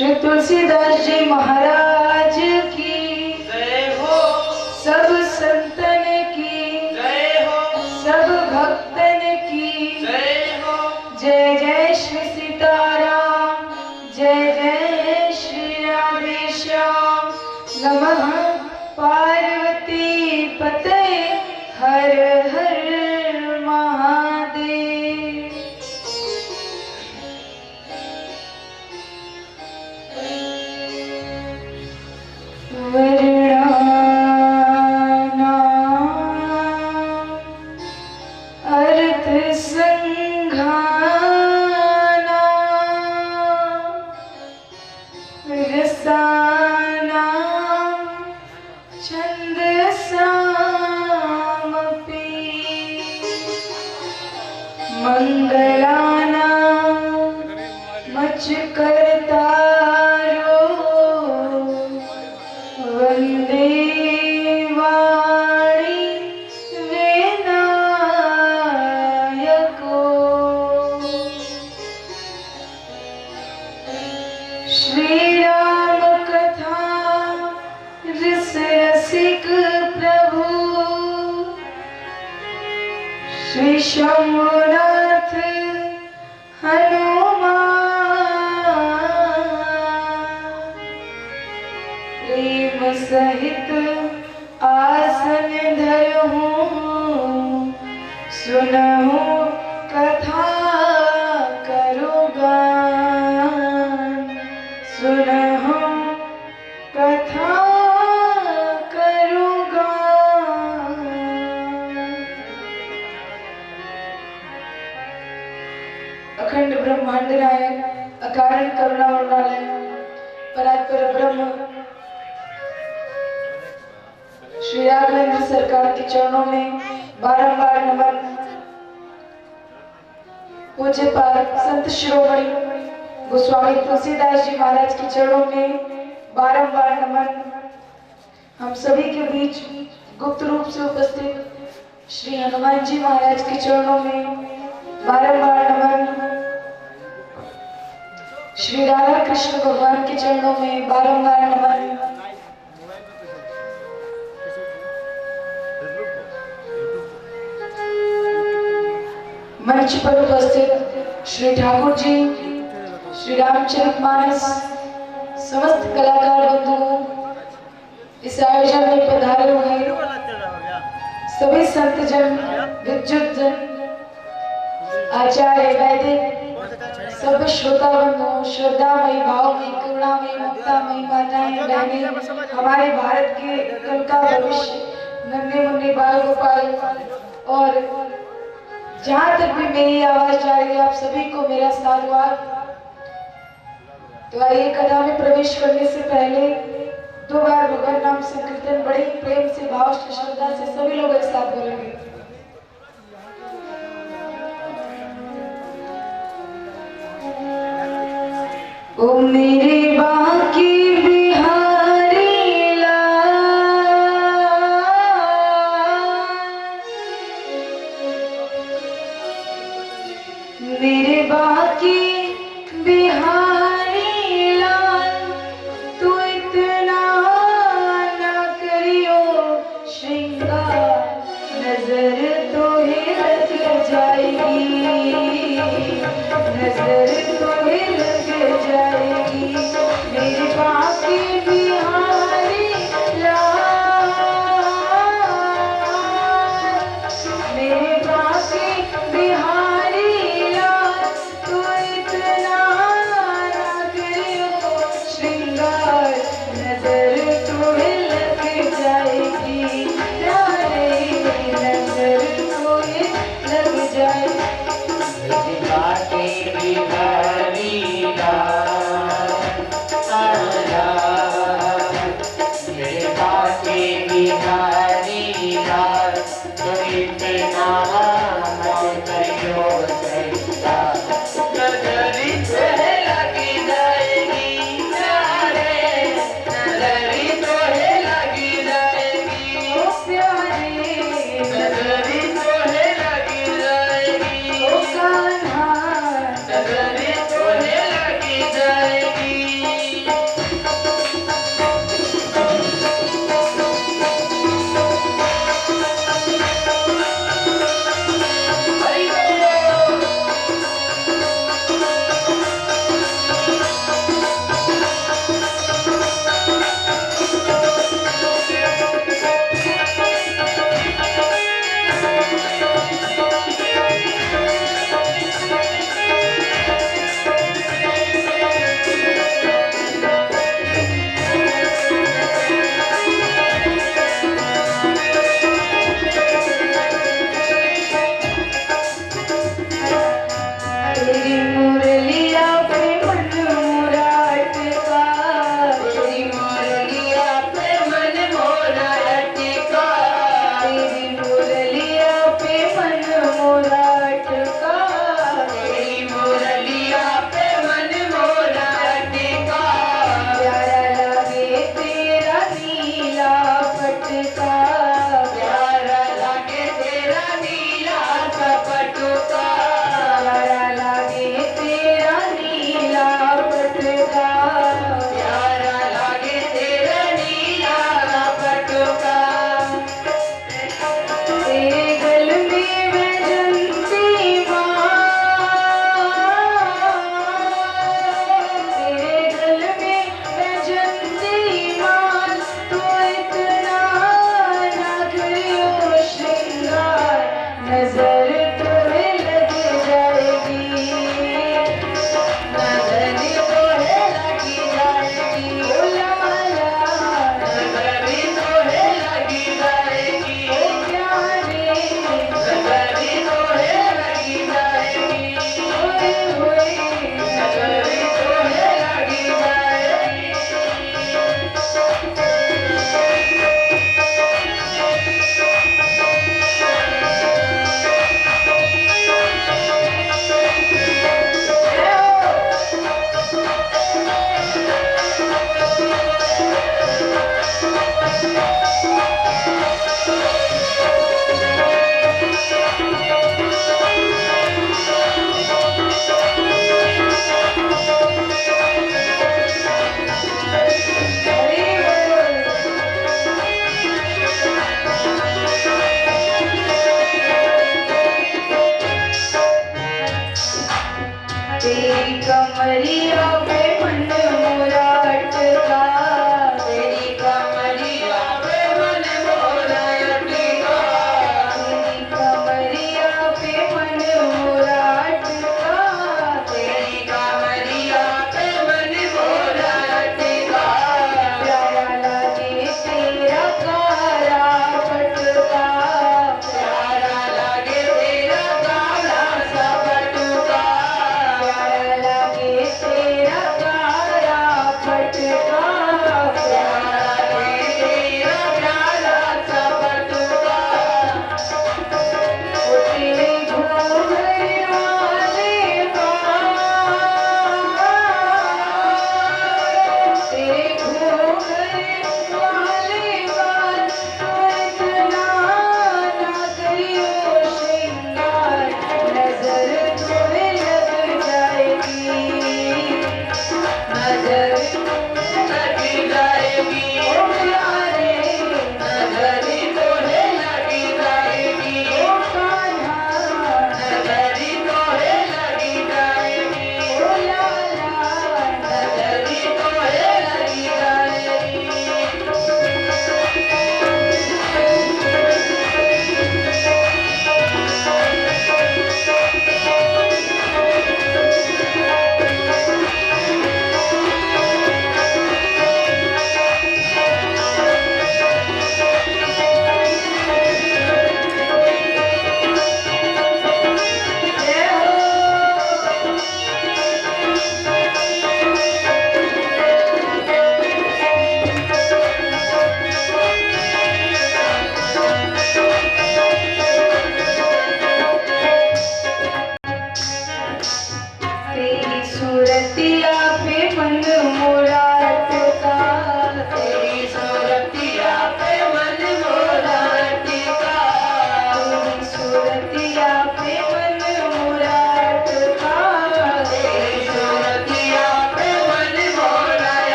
श्री तुलसीदास जी महाराज की जय हो, सब संतन की जय हो, सब भक्तन की जय हो। जय जय श्री सीताराम, जय जय श्री राधेश्याम। नमः पार्वती पते, हर हर महादेव। अर्थ संघाना रसाना छंद सामपि मंगलाना मच करतारो वंदे श्री राम कथा रस रसिक प्रभु, श्री शंभुनाथ हनुमान। प्रेम सहित आसन धरहूँ, सुनहु कथा करो गान। सुनहु कथा करो गान। अखंड ब्रह्मांड नायक, अकारण करुणा वर्णालय, परात्पर ब्रह्म श्री राघवेंद्र सरकार के चरणों में बारंबार नमन। पूज्य पाद संत शिरोमणि गोस्वामी तुलसीदास जी महाराज के चरणों में बारंबार नमन। हम सभी के बीच गुप्त रूप से उपस्थित श्री हनुमान जी महाराज के चरणों में बारंबार नमन। श्री राधा कृष्ण भगवान के चरणों में बारंबार नमन। मंच पर उपस्थित श्री ठाकुर जी, श्री रामचरितमानस, समस्त कलाकार बंधुओं, इस आयोजन में पधारे हुए सभी संतजन, विद्युतजन, आचार्य, वैदिक, सब श्रोता बंधुओं, श्रद्धामयी, भावमयी, करुणामयी, ममतामयी माताएं, बहनें, हमारे भारत के कल का भविष्य, नन्हे मुन्ने बाल गोपाल, और जहाँ तक भी मेरी आवाज जा रही है, आप सभी को मेरा साधुवाद। तो आइए, कथा में प्रवेश करने से पहले 2 बार भगवान नाम संकीर्तन बड़े प्रेम से, भाव से, श्रद्धा से सभी लोग एक साथ बोलेंगे। ओ मेरे बाकी बिहारी मेरे बाकी बिहारी लाल, तू इतना ना करियो श्रृंगार, नजर तो ही लग जाएगी, नजर तो ही लग जाएगी। मेरे बाकी बिहारी लाल, मेरे बाकी बिहारी नजर तुम्हें लग जाएगी, नजर तोहे लगी जाएगी, ओ लाला नजर तोहे लगी जाएगी, ओ प्यारे, नजर तोहे लगी जाएगी, ओए होए नजर तोहे लगी जाएगी।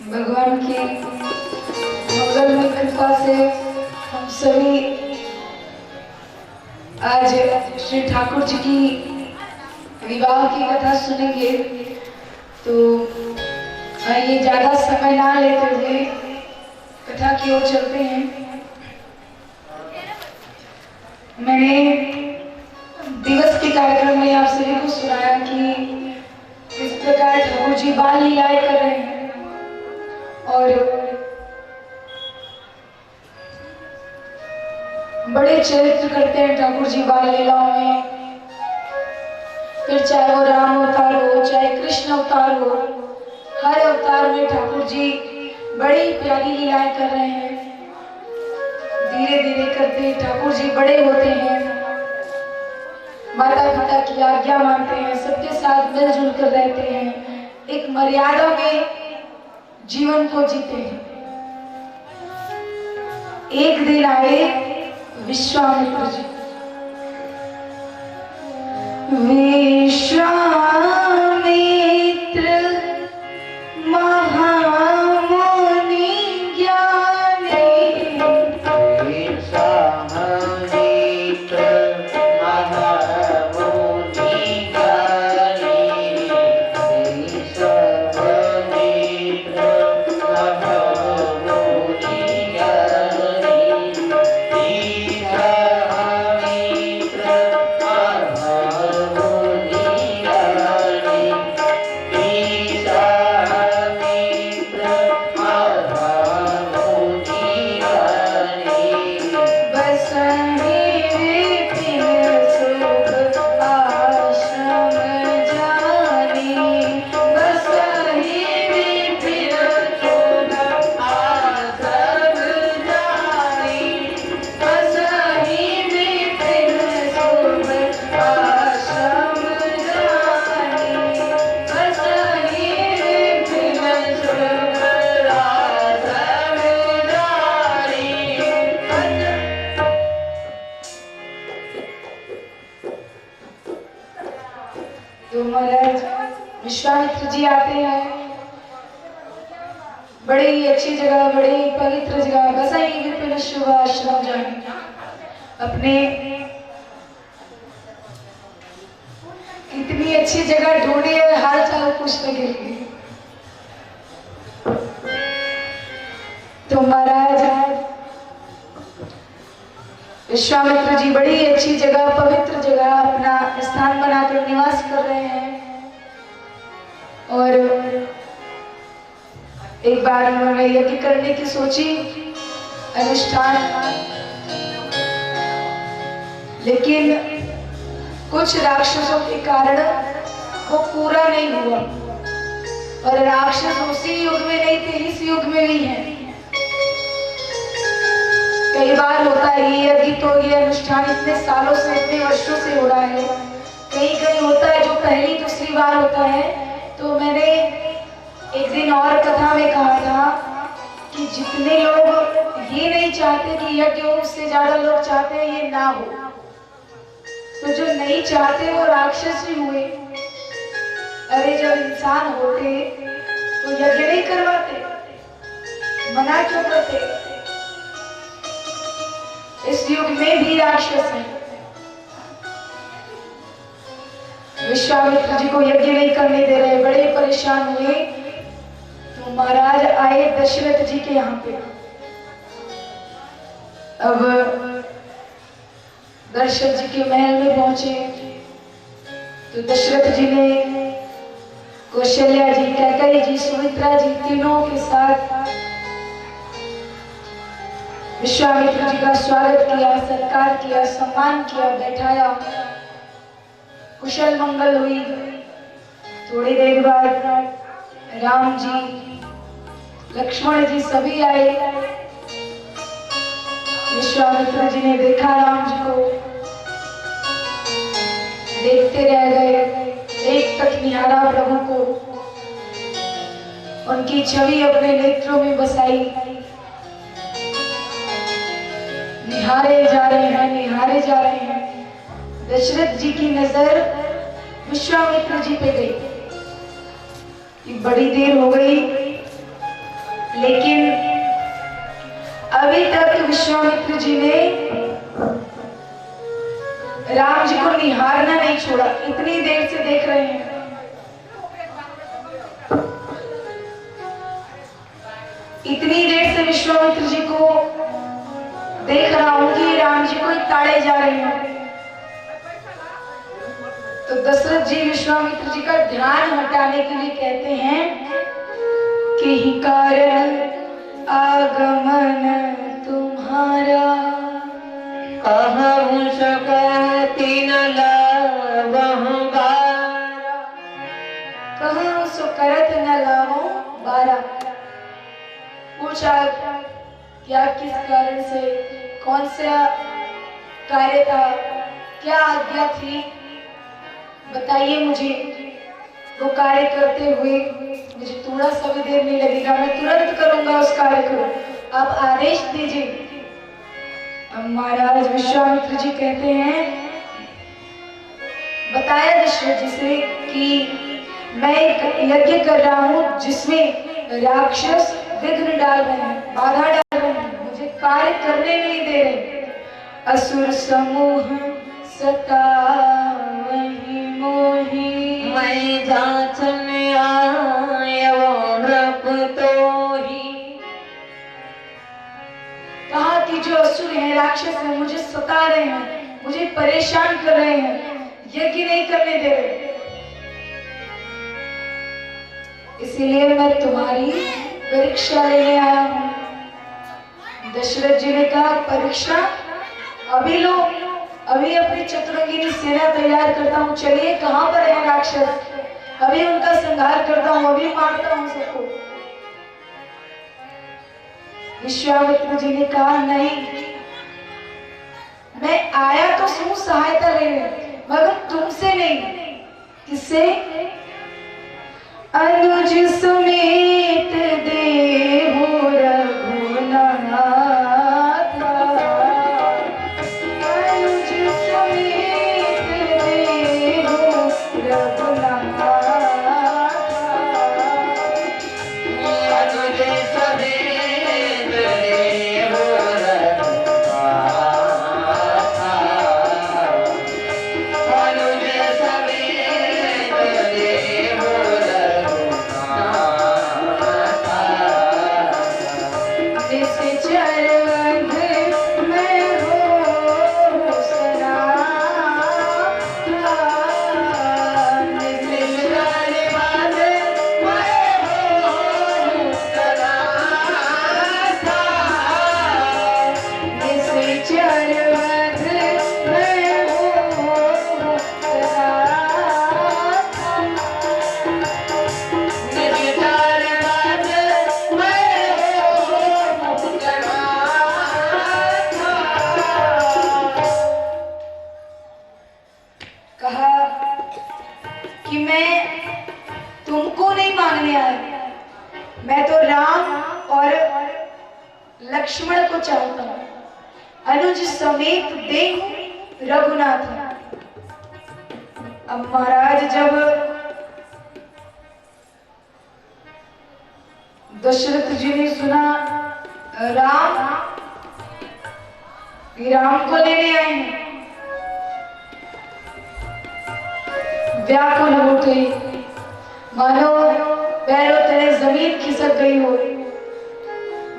भगवान की मंगलमय कृपा से हम सभी आज श्री ठाकुर जी की विवाह की कथा सुनेंगे। तो आइए ज्यादा समय ना लेते हुए कथा की ओर चलते हैं। मैंने दिवस के कार्यक्रम में आप सभी को सुनाया कि इस प्रकार ठाकुर जी बाल लीलाएं कर रहे हैं और बड़े चरित्र करते हैं ठाकुर जी बाल लीलाओं में। फिर चाहे वो राम अवतार हो, चाहे कृष्ण अवतार हो, हर अवतार में ठाकुर जी बड़ी प्यारी लीलाएं कर रहे हैं। धीरे धीरे करते ठाकुर जी बड़े होते हैं, माता पिता की आज्ञा मानते हैं, सबके साथ मिलजुल कर रहते हैं, एक मर्यादा में जीवन को जीते हैं। एक दिन आए विश्वामित्र जी। विश्वामित्र महामुनि ज्ञानी, तो महाराज विश्वामित्र जी आते हैं। बड़ी ही अच्छी जगह, बड़ी पवित्र जगह, बसाई विपिन शुभ आश्रम जाने। अपने कितनी अच्छी जगह ढूंढी है हाल चाल पूछने के लिए। तो महाराज विश्वामित्र जी बड़ी अच्छी जगह, पवित्र जगह अपना स्थान बनाकर निवास कर रहे हैं। और एक बार उन्होंने यज्ञ करने की सोची, अनुष्ठान, लेकिन कुछ राक्षसों के कारण वो पूरा नहीं हुआ। और राक्षस उसी युग में नहीं थे, इस युग में भी हैं। कई बार होता है ये यज्ञ, तो ये अनुष्ठान इतने सालों से, इतने वर्षों से हो रहा है। कहीं कहीं होता है जो पहली दूसरी बार होता है। तो मैंने एक दिन और कथा में कहा था कि जितने लोग ये नहीं चाहते कि यज्ञ हो, उससे ज्यादा लोग चाहते हैं ये ना हो। तो जो नहीं चाहते वो राक्षस भी हुए। अरे जब इंसान होते तो यज्ञ नहीं करवाते, मना क्यों करते? इस युग में भी राक्षस हैं। विश्वामित्र जी को यज्ञ नहीं करने दे रहे, बड़े परेशान हुए। तो महाराज आए दशरथ जी के यहाँ पे। अब दशरथ जी के महल में पहुंचे तो दशरथ जी ने कौशल्या जी, कैकेयी जी, सुमित्रा जी, तीनों के साथ विश्वामित्र जी का स्वागत किया, सत्कार किया, सम्मान किया, बैठाया, कुशल मंगल हुई। थोड़ी देर बाद राम जी, लक्ष्मण जी सभी आए। विश्वामित्र जी ने देखा राम जी को, देखते रह गए, एक टक निहारा प्रभु को, उनकी छवि अपने नेत्रों में बसाई। निहारे जा रहे हैं, निहारे जा रहे हैं। दशरथ जी की नजर विश्वामित्र जी पे गई कि बड़ी देर हो गई, लेकिन अभी तक विश्वामित्र जी ने राम जी को निहारना नहीं छोड़ा। इतनी देर से देख रहे हैं। इतनी देर से विश्वामित्र जी को देख रहा हूं कि राम जी को ताड़े जा रहे हैं। तो दशरथ जी विश्वामित्र जी का ध्यान हटाने के लिए कहते हैं कि ही कारण आगमन तुम्हारा, कहूँ सकती न लावहु बारा, कहूँ सो करत न लावो बारा। पूछा क्या, किस कारण से, कौन सा कार्य था, क्या आज्ञा थी, बताइए मुझे। वो कार्य करते हुए मुझे थोड़ा सा भी देर नहीं लगेगा, मैं तुरंत करूंगा उस कार्य को, आप आदेश दीजिए। अब महाराज विश्वामित्र जी कहते हैं, बताया दशरथ जी से कि मैं एक यज्ञ कर रहा हूं जिसमें राक्षस विघ्न डाल रहे हैं, बाधा डाल रहे हैं, मुझे कार्य करने नहीं दे रहे। असुर समूह सतावहि मोहि, मैं जाचन आयो नृप तोहि। कहा कि जो असुर हैं, राक्षस हैं, मुझे सता रहे हैं, मुझे परेशान कर रहे हैं, यज्ञ नहीं करने दे रहे। इसीलिए मैं तुम्हारी परीक्षा लेने आया हूं। दशरथ जी ने कहा, परीक्षा अभी लो, अभी अपनी चतुरंगिनी सेना तैयार करता हूँ, चलिए कहां पर है राक्षस, अभी उनका संहार करता हूँ, अभी मारता हूँ सबको। विश्वामित्र जी ने कहा, नहीं, मैं आया तो सू सहायता लेने, मगर तुमसे नहीं। किससे? अनुज समेत देहु रघुनाथ, अनुज समेत देहु रघुनाथ, अनुज समेत देहु रघुनाथ, अनुज समेत देहु कि मैं तुमको नहीं मांगने आया, मैं तो राम और लक्ष्मण को चाहता हूं। अनुज समेत देहु रघुनाथ। अब महाराज जब दशरथ जी ने सुना राम को लेने आए हैं, व्याकुल हो गई, मानो पैरों तले जमीन खिसक गई हो।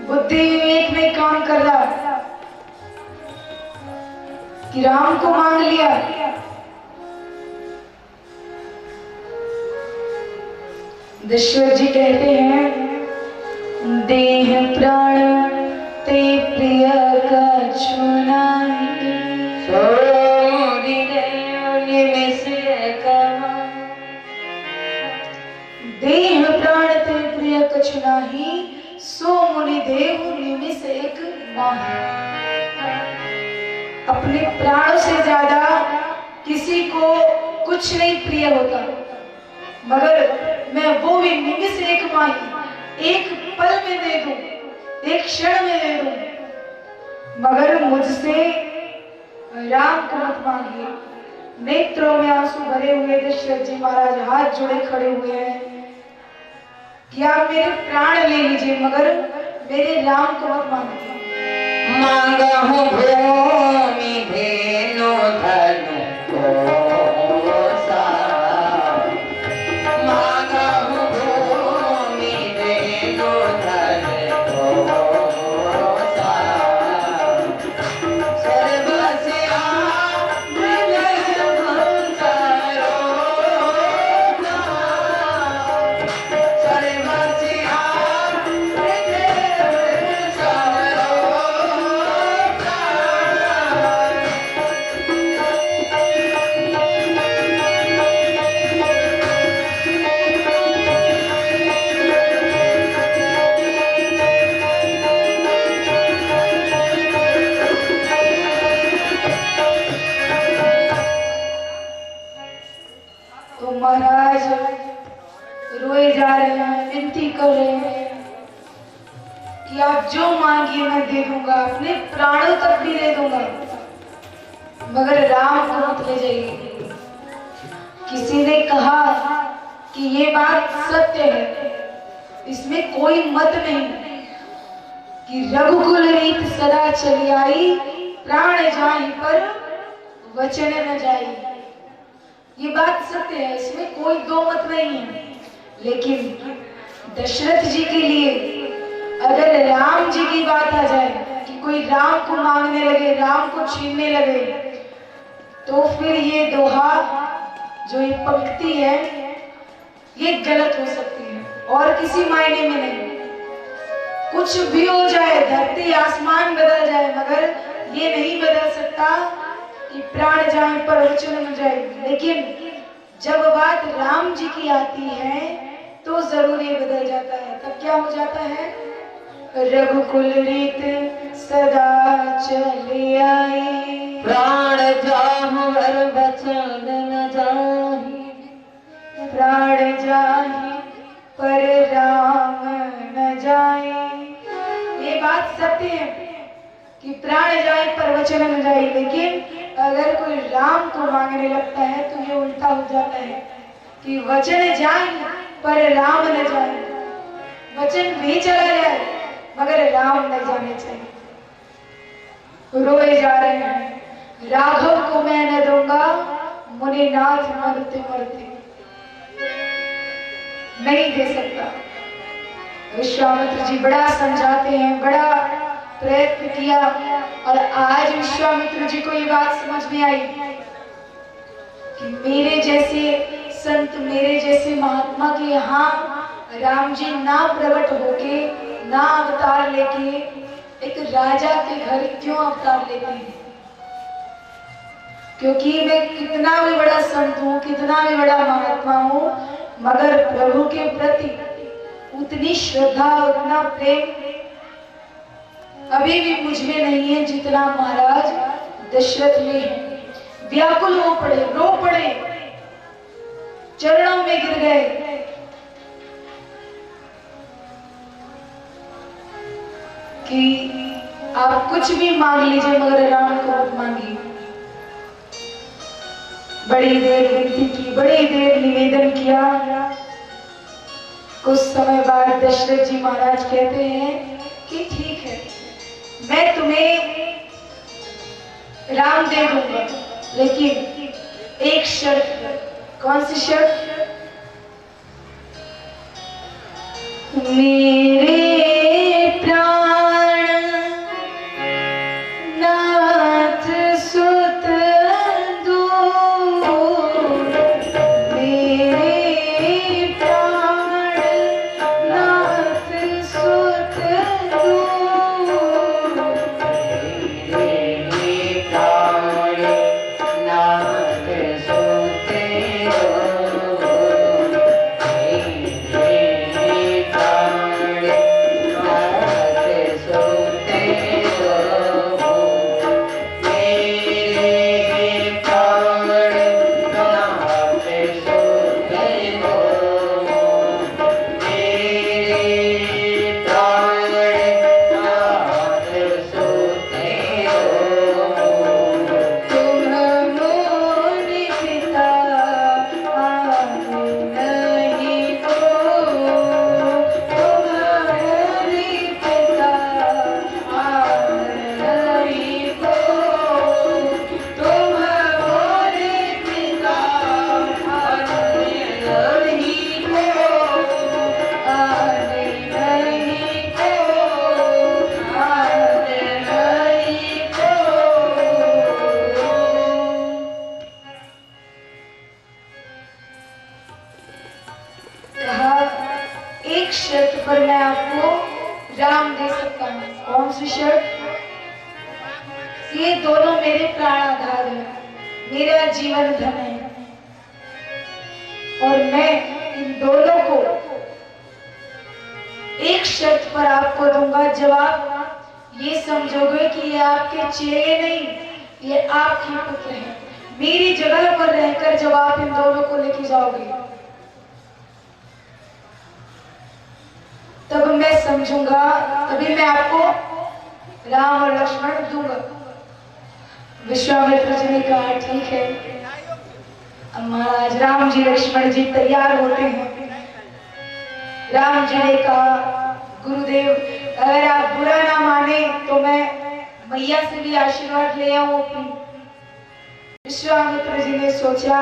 बुद्धि विवेक में काम कर रहा कि राम को मांग लिया। दशरथ जी कहते हैं, देह प्राण ते प्रिय कछु नाहि, देह प्राण ते प्रिय कछु नाहि, सो मुनि देहु निमिष एक माहि। अपने प्राणों से ज्यादा किसी को कुछ नहीं प्रिय होता, मगर मैं वो भी निमिष एक माहि, एक पल में दे दूं, एक क्षण में दे दूं, मगर मुझसे राम को मत मांगिए। नेत्रों में आंसू भरे हुए दशरथ जी महाराज हाथ जोड़े खड़े हुए हैं। कि आप मेरे प्राण ले लीजिए मगर मेरे राम को मत मांगिए। मांगहु भूमि धेनु धनु कोसा, मांगहु भूमि धेनु धनु कोसा, सर्वस्या मृग भंसरोगा, सर्वस्या मृग भंसरोगा। तो महाराज रोए जा रहे हैं, विनती कर रहे हैं कि आप जो मांगिए मैं दे दूंगा, अपने प्राणों तक भी दे दूंगा, मगर राम को मत ले जाइए। किसी ने कहा कि ये बात सत्य है, इसमें कोई मत नहीं कि रघुकुल रीत सदा चली आई, प्राण जाहि पर वचन न जाई। ये बात सत्य है, इसमें कोई दो मत नहीं है। लेकिन दशरथ जी के लिए अगर राम जी की बात आ जाए कि कोई राम को मांगने लगे, राम को छीनने लगे, तो फिर ये दोहा जो ये पंक्ति है ये गलत हो सकती है और किसी मायने में नहीं। कुछ भी हो जाए, धरती आसमान बदल जाए, मगर ये नहीं बदल सकता कि प्राण जाए पर वचन न जाए। लेकिन जब बात राम जी की आती है तो जरूर ये बदल जाता है। तब क्या हो जाता है? रघुकुल रीत सदा चली आई, प्राण जाहु वर वचन न जाहि, प्राण जाहि पर राम न जाए। ये बात सत्य है कि प्राण जाए पर वचन न जाए, लेकिन अगर कोई राम को मांगने लगता है तो ये उल्टा हो जाता है कि वचन जाए पर राम न जाए। वचन भी चला जाए मगर राम न जाने चाहिए। रोए जा रहे हैं, राघव को मैं न दूंगा, मुनिनाथ मरते मरते नहीं दे सकता। विश्वामित्र जी बड़ा समझाते हैं, बड़ा प्रयत्न किया और आज विश्वामित्र जी को ये बात समझ में आई कि मेरे जैसे संत, मेरे जैसे महात्मा के यहाँ राम जी ना प्रकट होके, ना अवतार लेके एक राजा के घर क्यों अवतार लेते हैं? क्योंकि मैं कितना भी बड़ा संत हूँ, कितना भी बड़ा महात्मा हूँ, मगर प्रभु के प्रति उतनी श्रद्धा, उतना प्रेम अभी भी मुझ में नहीं है जितना महाराज दशरथ में है। व्याकुल हो पड़े, रो पड़े, चरणों में गिर गए कि आप कुछ भी मांग लीजिए मगर राम को मत मांगिए। बड़ी देर विनती की, बड़ी देर निवेदन किया। कुछ समय बाद दशरथ जी महाराज कहते हैं कि ठीक है, मैं तुम्हें राम दे दूंगा, लेकिन एक शर्त है। कौन सी शर्त? मेरे प्राण नाथ सुत दो, मेरे प्राण नाथ सुत दो, प्राण एक शर्त पर मैं आपको राम दे सकता हूँ। कौन सी शर्त? ये दोनों मेरे प्राण आधार है, मेरा जीवन धन है, और मैं इन दोनों को एक शर्त पर आपको दूंगा। जब आप ये समझोगे कि ये आपके चेले नहीं, ये आपके पुत्र हैं, मेरी जगह पर रहकर जब आप इन दोनों को लेके जाओगे, तब मैं समझूंगा, तभी मैं आपको राम और लक्ष्मण दूंगा। विश्वामित्र जी ने कहा ठीक है। अब महाराज राम जी लक्ष्मण जी तैयार होते हैं। राम जी ने कहा गुरुदेव अगर आप बुरा ना माने तो मैं मैया से भी आशीर्वाद ले आऊं अपनी। विश्वामित्र जी ने सोचा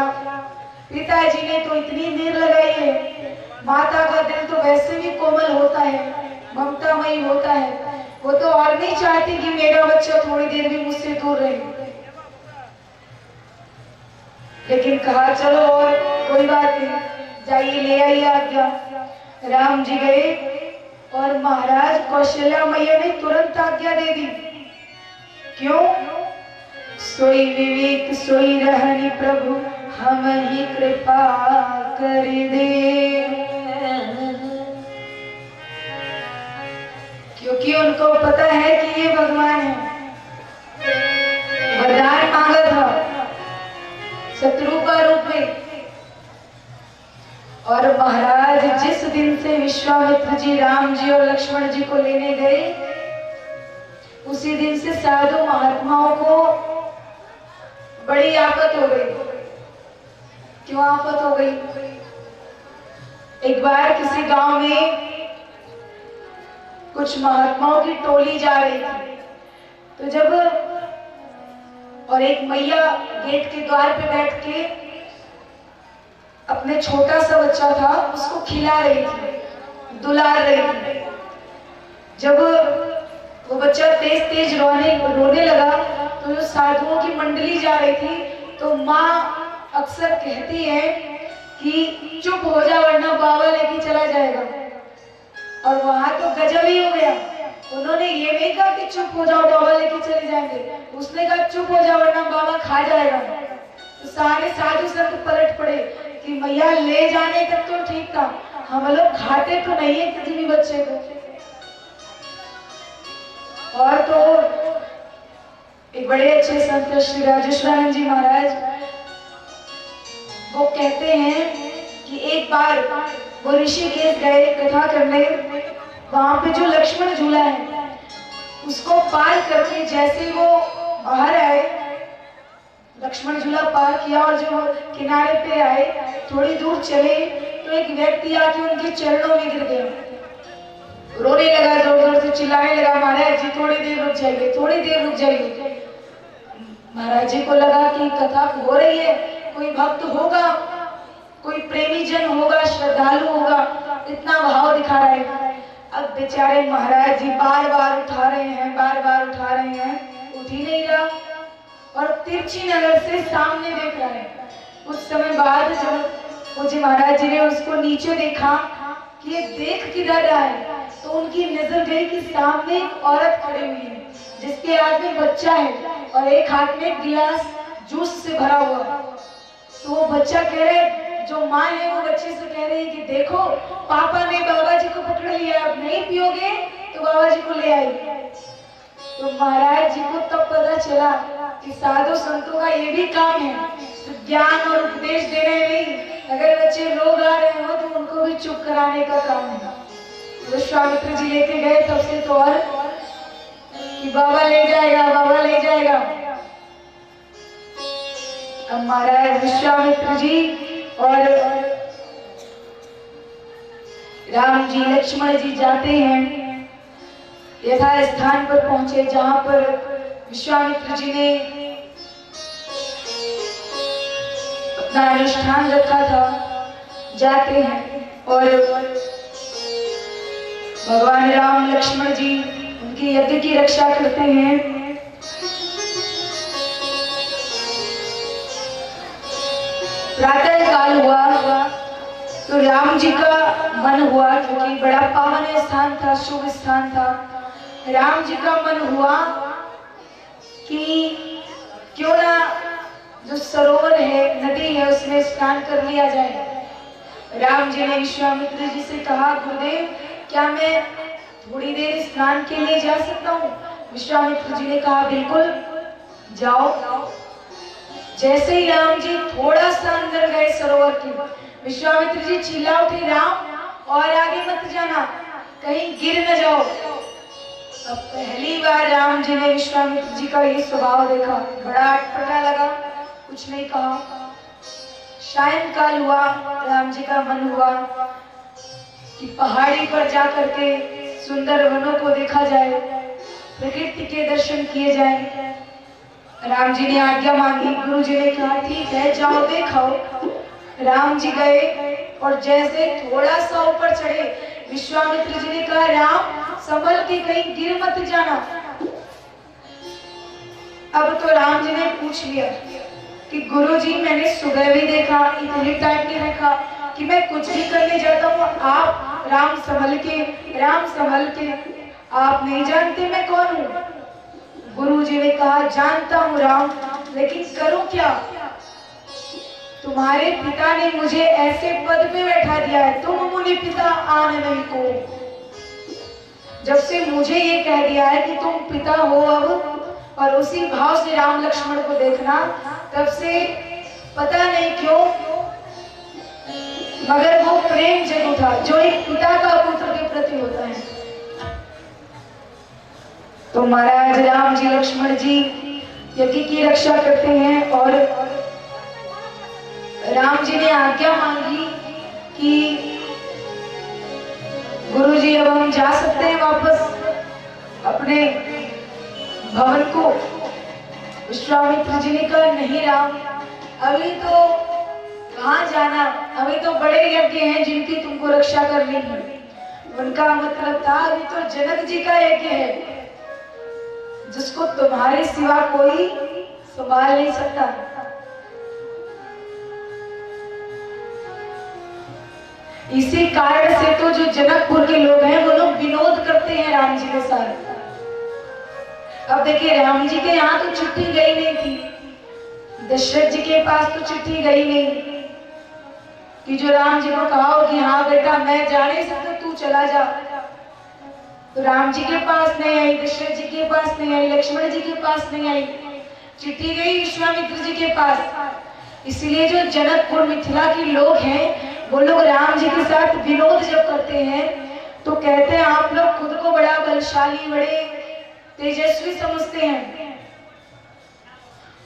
पिताजी ने तो इतनी देर लगाई है, माता का दिल तो वैसे भी कोमल होता है, ममतामयी होता है, वो तो और नहीं चाहती कि मेरा बच्चा थोड़ी देर भी मुझसे दूर रहे। लेकिन कहा चलो और कोई बात नहीं, जाइए ले आइए आज्ञा। राम जी गए और महाराज कौशल्या मैया ने तुरंत आज्ञा दे दी। क्यों? सोई विवेक सोई रहनी प्रभु हम ही कृपा कर दे। क्योंकि उनको पता है कि ये भगवान है। वरदान मांगा था शत्रु का रूप में, और महाराज जिस दिन से विश्वामित्र जी राम जी और लक्ष्मण जी को लेने गए, उसी दिन से साधु महात्माओं को बड़ी आफत हो गई। क्यों आफत हो गई? एक बार किसी गांव में कुछ महात्माओं की टोली जा रही थी, तो जब और एक मैया गेट के द्वार पे बैठ के अपने छोटा सा बच्चा था उसको खिला रही थी, दुलार रही थी। जब वो बच्चा तेज तेज रोने लगा तो जो साधुओं की मंडली जा रही थी, तो माँ अक्सर कहती है कि चुप हो जा वरना बाबा लेके चला जाएगा। और वहां तो गजब ही हो गया। उन्होंने ये नहीं कहा कि चुप हो जाओ बाबा लेके चले जाएंगे, उसने कहा चुप हो जाओ वरना बाबा खा जाएगा। तो सारे साधु संत पलट पड़े कि मैया ले जाने तक तो ठीक था, हम लोग खाते तो नहीं है किसी भी बच्चे को। और तो एक बड़े अच्छे संत श्री राजेश्वरानंद जी महाराज वो कहते हैं कि एक बार वो ऋषिकेश गए कथा करने, वहां पे जो लक्ष्मण झूला है उसको पार करके जैसे वो बाहर आए, लक्ष्मण झूला पार किया और जो किनारे पे आए, थोड़ी दूर चले तो एक व्यक्ति आके उनके चरणों में गिर गया, रोने लगा, जोर जोर से चिल्लाने लगा महाराज जी थोड़ी देर रुक जाइए, थोड़ी देर रुक जाइए। महाराज जी को लगा कि कथा हो रही है, कोई भक्त होगा, कोई प्रेमी जन होगा, श्रद्धालु होगा, इतना भाव दिखा रहे हैं। अब बेचारे महाराज जी बार बार उठा रहे हैं, बार बार उठा रहे हैं, उठ ही नहीं रहा और तिरछी नजर से सामने देख रहा है। कुछ समय बाद जब मुझे महाराज जी ने उसको नीचे देखा कि ये देख किधर रहा है, तो उनकी नजर गई कि सामने एक औरत खड़ी हुई है जिसके हाथ में बच्चा है और एक हाथ में गिलास जूस से भरा हुआ। तो वो बच्चा कह रहे, जो माँ है वो बच्चे से कह रही है कि देखो पापा ने बाबा जी को पकड़ लिया, अब नहीं पियोगे तो बाबा जी को ले आई। तो महाराज जी को तब पता चला कि साधु संतों का ये भी काम है, ज्ञान और उपदेश देना नहीं, अगर बच्चे रोग आ रहे हो तो उनको भी चुप कराने का काम है। विश्वामित्र जी लेके गए तब से तो और कि बाबा ले जाएगा, बाबा ले जाएगा। अब महाराज विश्वामित्र जी और राम जी लक्ष्मण जी जाते हैं, यथा स्थान पर पहुंचे जहां पर विश्वामित्र जी ने अपना अनुष्ठान रखा था। जाते हैं और भगवान राम लक्ष्मण जी उनके यज्ञ की रक्षा करते हैं। प्रातः काल हुआ तो तो राम जी का मन हुआ, क्योंकि बड़ा पावन स्थान था, शुभ स्थान था, राम जी का मन हुआ कि क्यों ना जो सरोवर है, नदी है, उसमें स्नान कर लिया जाए। राम जी ने विश्वामित्र जी से कहा, गुरुदेव क्या मैं थोड़ी देर स्नान के लिए जा सकता हूँ? विश्वामित्र जी ने कहा, बिल्कुल जाओ। जैसे ही राम जी थोड़ा सा अंदर गए सरोवर के, विश्वामित्र जी चिल्ला उठे, राम और आगे मत जाना, कहीं गिर न जाओ। अब पहली बार राम जी ने विश्वामित्र जी का ये स्वभाव देखा, बड़ा अटपटा लगा, कुछ नहीं कहा। सायंकाल हुआ, राम जी का मन हुआ कि पहाड़ी पर जाकर के सुंदर वनों को देखा जाए, प्रकृति के दर्शन किए जाए। राम जी ने आज्ञा मांगी, गुरु जी ने कहा ठीक है जाओ देखाओ। राम जी गए और जैसे थोड़ा सा ऊपर चढ़े, विश्वामित्र जी ने कहा, राम संभल के कहीं गिर मत जाना। अब तो राम जी ने पूछ लिया कि गुरु जी मैंने सुबह भी देखा, इतने टाइम नहीं देखा कि मैं कुछ भी करने जाता हूँ, आप राम संभल के, आप नहीं जानते मैं कौन हूँ? गुरु जी ने कहा, जानता हूँ राम, लेकिन करूं क्या? तुम्हारे पिता ने मुझे ऐसे पद पे बैठा दिया है, तुम मुनि पिता आन नहीं को। जब से मुझे ये कह दिया है कि तुम पिता हो अब, और उसी भाव से राम लक्ष्मण को देखना, तब से पता नहीं क्यों मगर वो प्रेम जग उठा जो एक पिता का पुत्र के प्रति होता है। तो महाराज राम जी लक्ष्मण जी यज्ञ की रक्षा करते हैं और राम जी ने आज्ञा मांगी कि गुरु जी अब हम जा सकते हैं वापस अपने भवन को। विश्वामित्र जी ने कहा, नहीं राम, अभी तो कहाँ जाना, अभी तो बड़े यज्ञ हैं जिनकी तुमको रक्षा करनी है। उनका मतलब था अभी तो जनक जी का यज्ञ है जिसको तुम्हारे सिवा कोई संभाल नहीं सकता। इसी कारण से तो जो जनकपुर के लोग हैं वो लोग विनोद करते हैं राम जी के साथ। अब देखिए राम जी के यहाँ तो चिट्ठी गई नहीं थी, दशरथ जी के पास तो चिट्ठी गई नहीं कि जो राम जी को कहा हो कि हाँ बेटा मैं जा नहीं सकता, तू चला जा। तो राम जी के पास नहीं आई, दशरथ जी के पास नहीं आई, लक्ष्मण जी के पास नहीं आई, चिट्ठी गई विश्वामित्र जी के पास। इसलिए जो जनकपुर मिथिला के लोग हैं वो लोग राम जी के साथ विनोद जब करते हैं तो कहते हैं आप लोग खुद को बड़ा बलशाली, बड़े तेजस्वी समझते हैं।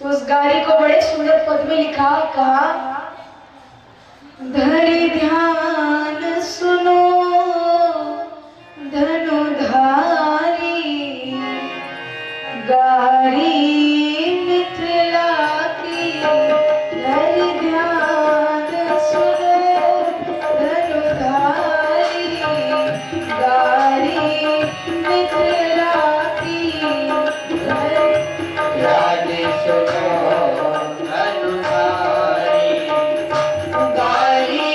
तो उस गारी को बड़े सुंदर पद में लिखा, कहा, धरि ध्यान सुनो धनुधारी, गारी मिथिला की, धरि ध्यान सुनो धनुधारी, गारी मिथिला की, ध्यान सुनो धनुधारी, गारी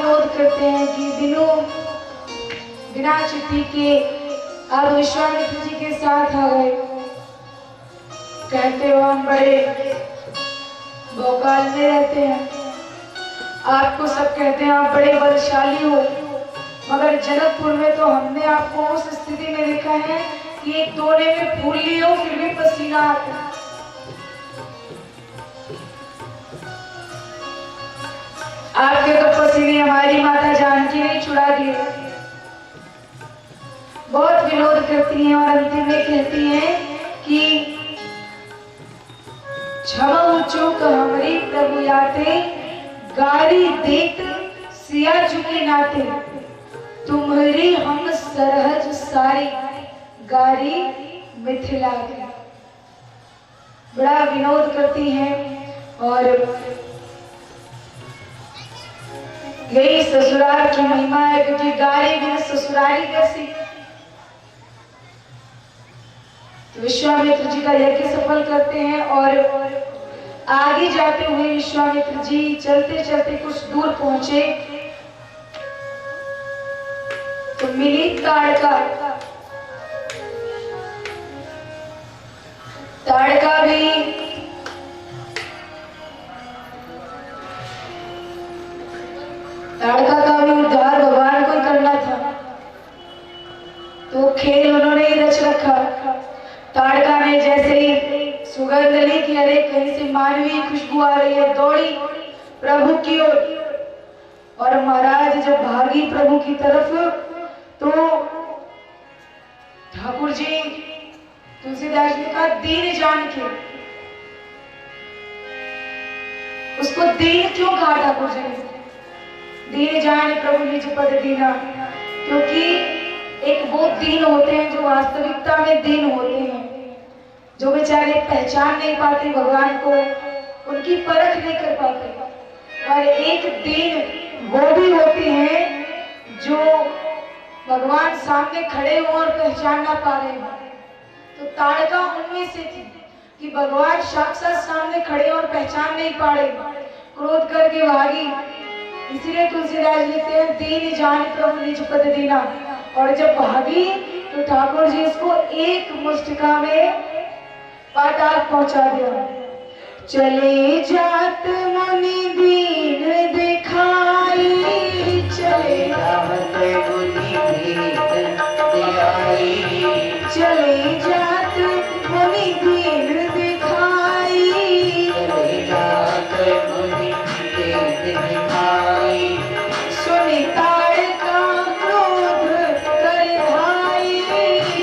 विरोध करते हैं कि बिना चिट्ठी के आप विश्वामित्र जी के साथ आ गए। कहते हो हम बड़े भोकाल में रहते हैं, आपको सब कहते हैं आप बड़े बलशाली हो, मगर जनकपुर में तो हमने आपको उस स्थिति में देखा है कि एक तोड़े में फूल लिए हो फिर भी पसीना आता है। आपके तो पसीने हमारी माता जानकी ने छुड़ा दिए। बहुत विरोध करती हैं और अंतिम में कहती हैं कि क्षमा चूक हमारी प्रभु याते, गारी देत सिया चुके नाते, तुम्हारी हम सरहज सारी, गारी मिथिला की। बड़ा विनोद करती हैं और यही ससुराल की महिमा है, क्योंकि गारी बिन ससुराली कैसी। तो विश्वामित्र जी का यज्ञ सफल करते हैं और आगे जाते हुए विश्वामित्र जी चलते चलते कुछ दूर पहुंचे तो मिली ताड़का। ताड़का का भी उद्धार भगवान को ही करना था, तो खेल उन्होंने ही रच रखा। ताड़का ने जैसे ही सुगंध ली कि अरे कहीं से मानवीय खुशबू आ रही है, दौड़ी प्रभु की ओर। और महाराज जब भागी प्रभु की तरफ तो ठाकुर जी तुलसीदास ने कहा दीन जान के। उसको दीन क्यों कहा ठाकुर जी ने? दीन जान प्रभु निज पद दीना, क्योंकि एक वो दीन होते हैं जो वास्तविकता में दीन होते हैं, जो बेचारे पहचान नहीं पाते भगवान को, उनकी परख नहीं कर पाते। और एक दीन वो भी होते हैं जो भगवान सामने खड़े हो और पहचान ना पा रहे हैं। तो ताड़का उनमें से थी कि भगवान साक्षात सामने खड़े और पहचान नहीं पा रहे, क्रोध करके भागी। इसीलिए तुलसीदास लिखते हैं दीन जान प्रभु निज पद दीना। और जब भागी तो ठाकुर जी उसको एक मुष्टिका में पाताल पहुंचा दिया। चले जात मुनि दीन दिखाई, चले जात मुनि दीन दिखाई, चले जात मुनि दीन दिखाई, चले जात मुनि दीन दिखाई, सुनि ताड़का क्रोध कर धाई,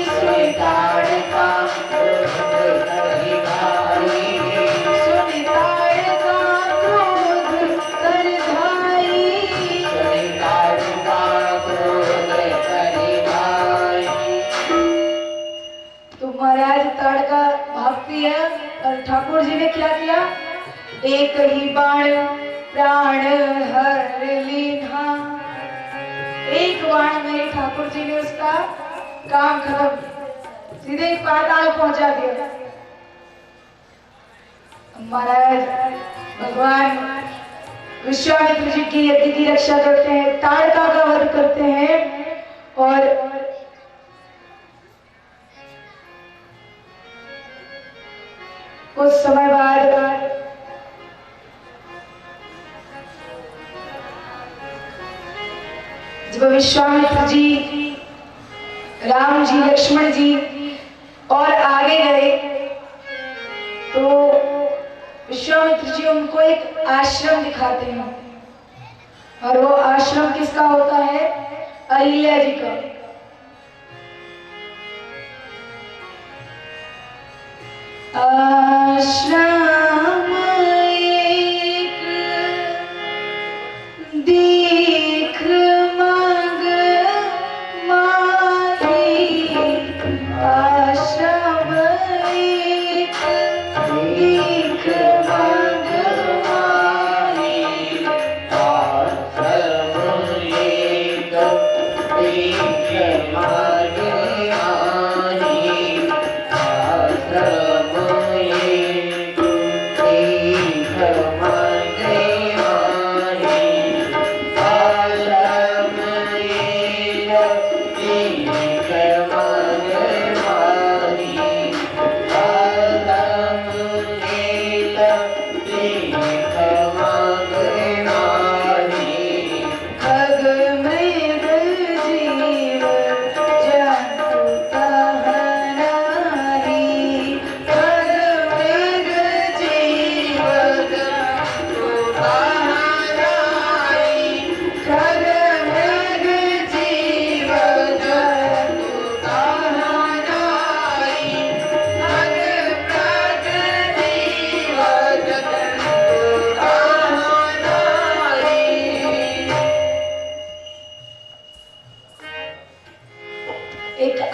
सुनि ताड़का और ठाकुर जी ने क्या किया? एक ही बाण प्राण हर लीना। एक बाण में ठाकुर जी ने उसका काम खत्म, सीधे पाताल पहुंचा दिया। महाराज भगवान विश्वामित्र जी की यज्ञ की रक्षा करते हैं, ताड़का का वध करते हैं और कुछ समय बाद जब विश्वामित्र जी, राम जी, लक्ष्मण जी और आगे गए तो विश्वामित्र जी उनको एक आश्रम दिखाते हैं। और वो आश्रम किसका होता है? अहिल्या जी का। आश्रम एक देख मग माही, आश्रम एक देख मग माही, आश्रम एक देख मग माही, आश्रम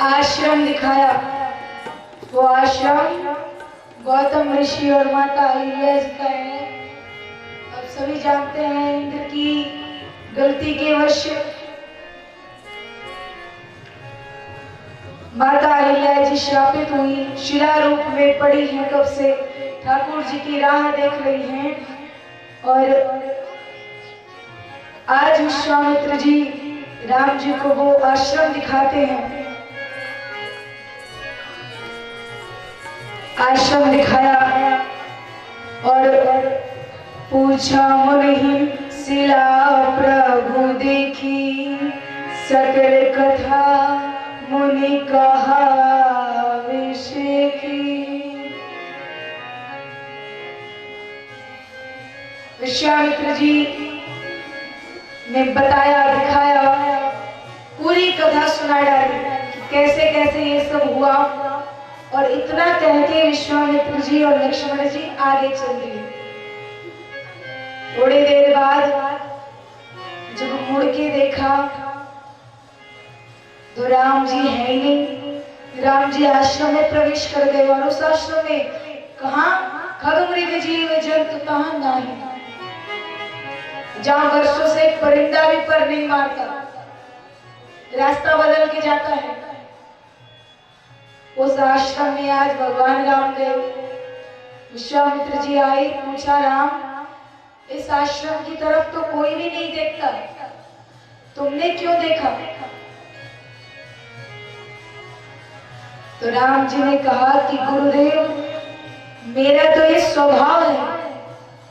आश्रम दिखाया। वो आश्रम गौतम ऋषि और माता अहिल्या जी का है। अब सभी जानते हैं इंद्र की गलती के वश माता अहिल्या जी श्रापित हुई, शिला रूप में पड़ी हैं। कब से ठाकुर जी की राह देख रही हैं और आज विश्वामित्र जी राम जी को वो आश्रम दिखाते हैं। आश्रम दिखाया और पूछा मुनि शिला प्रभु देखी, सकल कथा मुनि कहा विषय की। विश्वामित्र जी ने बताया, दिखाया, पूरी कथा सुना डाली कैसे कैसे ये सब हुआ। और इतना कह के विश्वामित्र जी और लक्ष्मण जी आगे चल दिए। थोड़ी देर बाद जब मुड़ के देखा तो राम जी है ही नहीं। राम जी आश्रम में प्रवेश कर गए और उस आश्रम में कहा खगमृग जीव जंतु कहा नहीं, जहां वर्षों से एक परिंदा भी पर नहीं मारता, रास्ता बदल के जाता है। उस आश्रम में आज भगवान राम गए। विश्वामित्र जी आए, पूछा राम इस आश्रम की तरफ तो कोई भी नहीं देखता, तुमने क्यों देखा? तो राम जी ने कहा कि गुरुदेव मेरा तो ये स्वभाव है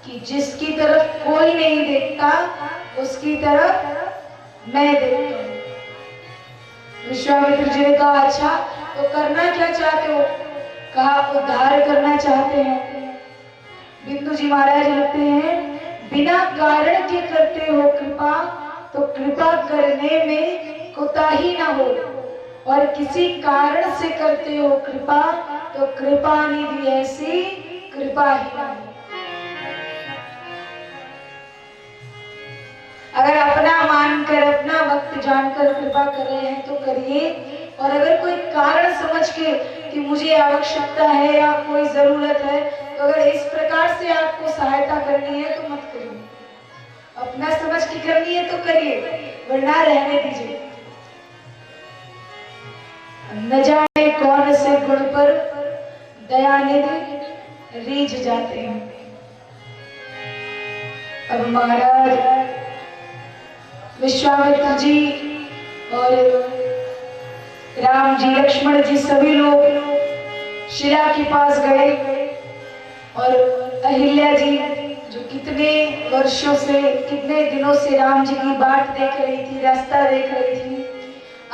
कि जिसकी तरफ कोई नहीं देखता उसकी तरफ मैं देखता हूं। विश्वामित्र जी ने कहा अच्छा तो करना क्या चाहते हो? कहा उद्धार करना चाहते हैं। बिंदु जी महाराज लिखते हैं बिना कारण के करते हो कृपा तो कृपा करने में कोताही ना हो, और किसी कारण से करते हो कृपा तो कृपा निधि ऐसी कृपा ही ना हो। अगर अपना मानकर अपना वक्त जानकर कृपा कर रहे हैं तो करिए, और अगर कोई कारण समझ के कि मुझे आवश्यकता है या कोई जरूरत है तो अगर इस प्रकार से आपको सहायता करनी है तो मत करिए। अपना समझ के करनी है तो करिए, वरना रहने दीजिए। न जाने कौन से गुण पर दयानिधि रीझ जाते हैं। अब महाराज विश्वामित्र जी और राम जी लक्ष्मण जी सभी लोग शिला के पास गए और अहिल्या जी जो कितने वर्षों से कितने दिनों से राम जी की बाट देख रही थी, रास्ता देख रही थी,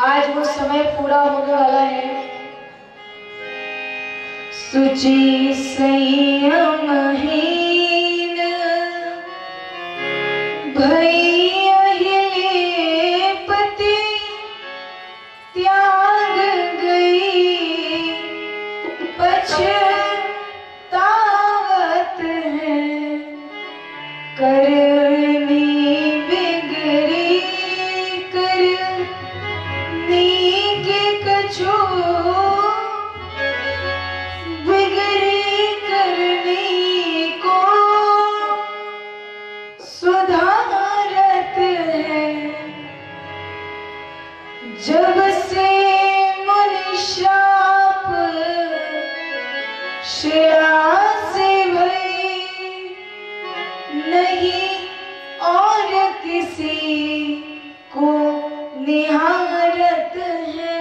आज वो समय पूरा होने वाला है। सुचि संयमहीन भई अहिले पति त्याग गई, पछतावत है करनी बिगड़ी करनी के कछो बिगड़ी करनी को सुधारत है। जब से मुनि श्राप शिला से भई नहीं और किसी को निहारत है।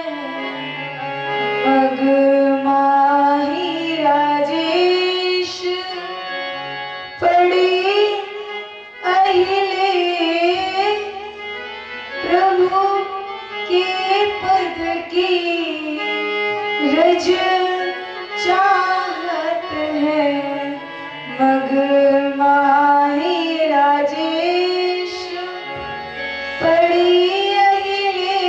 मग माही राजेश पड़ी अहिले प्रभु के पद की रज चाहत है। मग माही राजेश पड़ी अहिले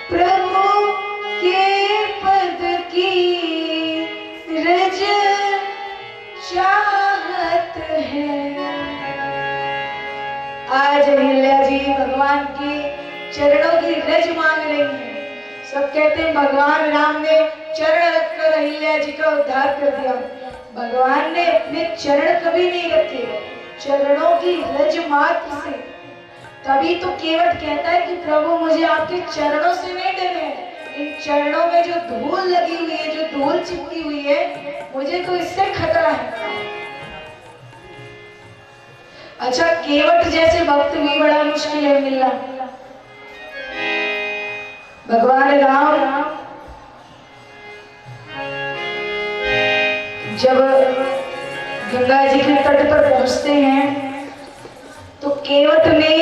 प्रभु के पद की रज चाहत है। आज अहिल्या जी भगवान के चरणों की रज मांग रही हैं। सब कहते हैं भगवान राम ने चरण रखकर अहिल्या जी का उद्धार कर दिया। भगवान ने अपने चरण कभी नहीं रखे, चरणों की रज मात्र से। तभी तो केवट कहता है कि प्रभु मुझे आपके चरणों से नहीं डर है, इन चरणों में जो धूल लगी हुई है, जो धूल चिपकी हुई है, मुझे तो इससे खतरा है। अच्छा, केवट जैसे भक्त भी बड़ा मुश्किल है मिलना। भगवान राम जब गंगा जी के तट पर पहुंचते हैं तो केवट ने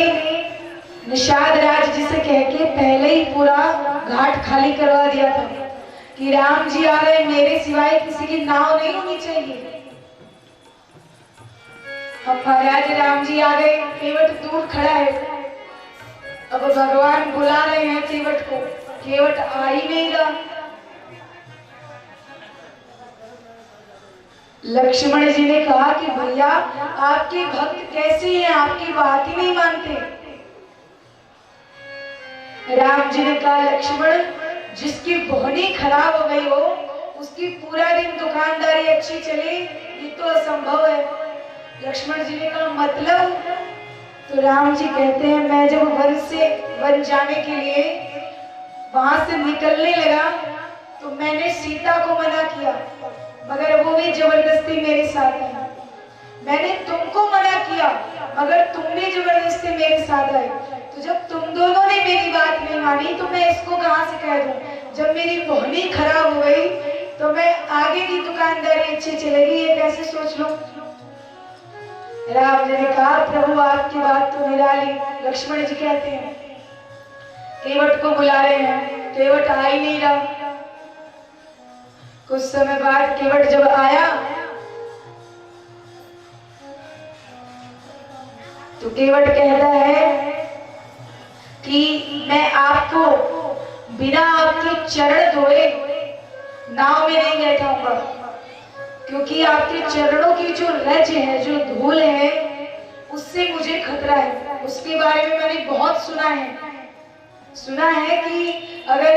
निषाद राज जी से कह के पहले ही पूरा घाट खाली करवा दिया था कि राम जी आ रहे, मेरे सिवाय किसी की नाव नहीं होनी चाहिए। अब महाराज राम जी आ गए, केवट दूर खड़ा है। अब भगवान बुला रहे हैं केवट को, केवट आ ही नहीं रहा। लक्ष्मण जी ने कहा कि भैया आपके भक्त कैसे हैं, आपकी बात ही नहीं मानते। राम जी ने कहा लक्ष्मण, जिसकी बोहनी खराब हो गई हो उसकी पूरा दिन दुकानदारी अच्छी चले, ये तो असंभव है। लक्ष्मण जी ने कहा मतलब? तो राम जी कहते हैं मैं जब वन से वन जाने के लिए वहां से निकलने लगा तो मैंने सीता को मना किया, मगर वो भी जबरदस्ती मेरे साथ है। मैंने तुमको मना किया मगर तुम भी जबरदस्ती मेरे साथ आए। तो जब तुम दोनों ने मेरी बात नहीं मानी तो मैं इसको कहां से कह दूं? जब मेरी बोहनी खराब हो गई तो मैं आगे की दुकानदारी अच्छी चलेगी, ये कैसे सोच लो? राम जी ने कहा प्रभु आपकी बात तो निराली। लक्ष्मण जी कहते हैं केवट को बुला रहे हैं, केवट आ ही नहीं रहा। कुछ समय बाद केवट जब आया तो केवट कहता है कि मैं आपको बिना आपके चरण धोए नाव में नहीं बैठाऊंगा, क्योंकि आपके चरणों की जो रज है, जो धूल है, उससे मुझे खतरा है। उसके बारे में मैंने बहुत सुना है कि अगर